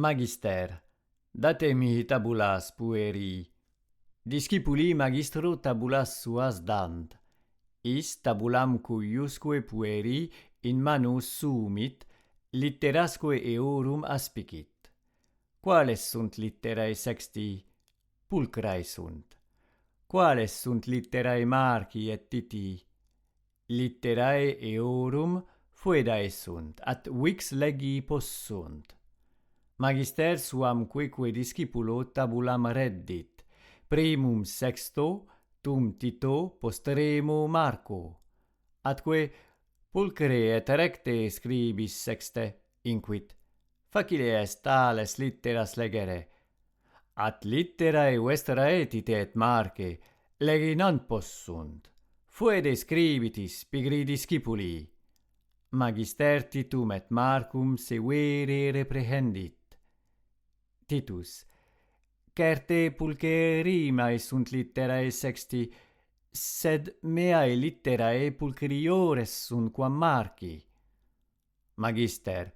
Magister, date mihi tabulas pueri. Discipuli magistro tabulas suas dant. Is tabulam cuiusque pueri in manus sumit, litterasque eorum aspicit. Quales sunt litterae sexti? Pulcrae sunt. Quales sunt litterae marci et titi? Litterae eorum foedae sunt, at vix legi possunt. Magister suam queque discipulo tabulam reddit, primum sexto, tum Tito, postremo Marco. Atque pulcre et recte scribis sexte, inquit, facile est tales litteras legere. At litterae vestrae Tite et Marce, legi non possunt. Fuede scribitis pigri discipuli. Magister Titum et Marcum severe reprehendit. Titus, certe pulcherimae sunt litterae sexti, sed meae litterae pulcheriores sunt quam Marci. Magister,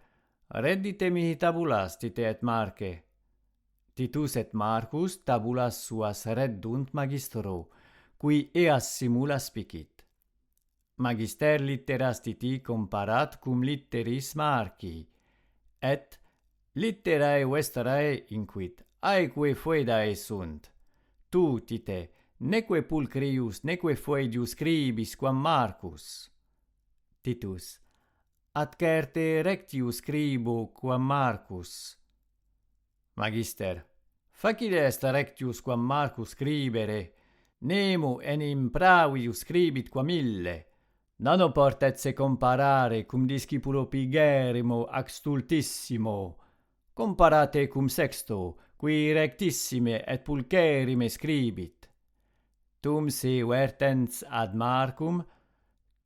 reddite mihi tabulas Tite et Marce. Titus et Marcus tabulas suas reddunt magistro, qui eas simul aspicit. Magister litteras Titi comparat cum litteris Marci, et litterae vestrae inquit, aeque foedae sunt. Tu, Tite, neque pulcrius, neque foedius scribis quam Marcus. Titus, at certe rectius scribo quam Marcus. Magister, facile est rectius quam Marcus scribere, nemo enim pravius scribit quam ille. Nano portet se comparare cum discipulo pigerrimo ac stultissimo. Comparate cum sexto, qui rectissime et pulcherrime scribit. Tum se vertens ad Marcum,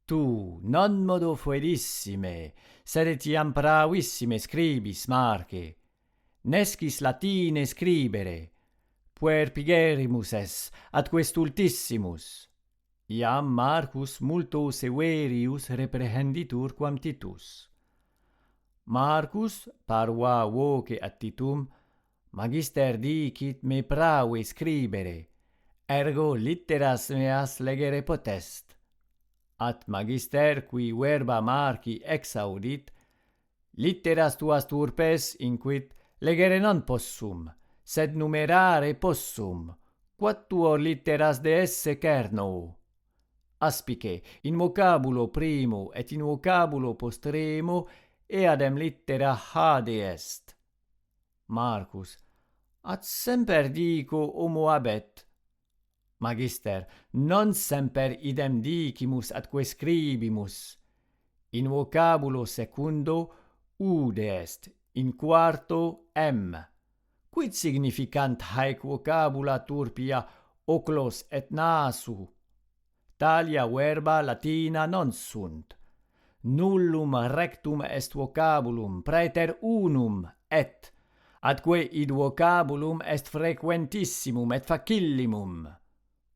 tu non modo foedissime, sed etiam pravissime scribis Marce. Nescis latine scribere, puer pigerrimus es, atque stultissimus. Iam Marcus multo severius reprehenditur quam Titus. Marcus, parva voce ad Titum, magister dicit me prave scribere, ergo litteras meas legere potest. At magister qui verba Marci exaudit, litteras tuas turpes inquit legere non possum, sed numerare possum, quattuor litteras de esse cerno. Aspice in vocabulo primo et in vocabulo postremo eadem littera hade est. Marcus, at semper dico homo habet. Magister, non semper idem dicimus atque scribimus. In vocabulo secundo ude est, in quarto Quid significant haec vocabula turpia oclos et nāsu? Talia verba latina non sunt. Nullum rectum est vocabulum praeter unum et, atque id vocabulum est frequentissimum et facillimum.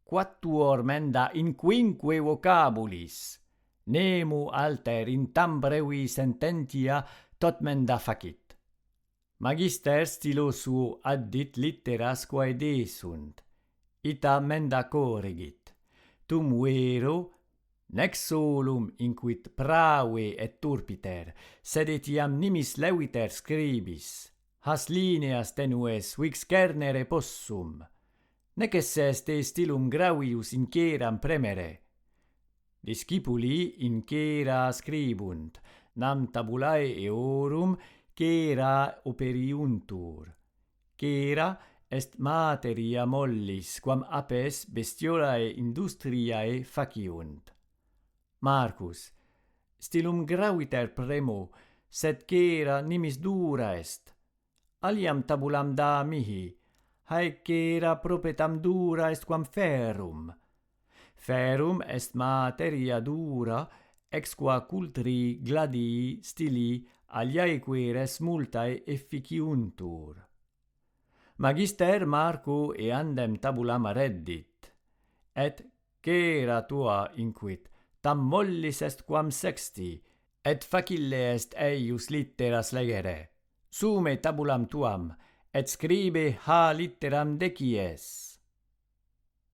Quattuor menda in quinque vocabulis. Nemo alter in tam brevi sententia tot menda facit. Magister stilo suo addit litteras quae desunt. Ita menda corrigit. Tum vero, nec solum inquit prave et turpiter, sed etiam nimis leviter scribis, has lineas tenues vix cernere possum, nec esse est stilum gravius inceram premere. Discipuli incera scribunt, nam tabulae eorum cera operiuntur. Cera est materia mollis, quam apes bestiolae industriae faciunt. Marcus, stilum graviter premo, sed cera nimis dura est. Aliam tabulam da mihi, haec cera propetam dura est quam ferrum. Ferrum est materia dura, ex qua cultri, gladii, stili, aliaeque res multae efficiuntur. Magister Marco eandem tabulam reddit, et cera tua inquit, tam mollis est quam sexti, et facile est eius litteras legere. sume tabulam tuam, et scribe ha litteram decies.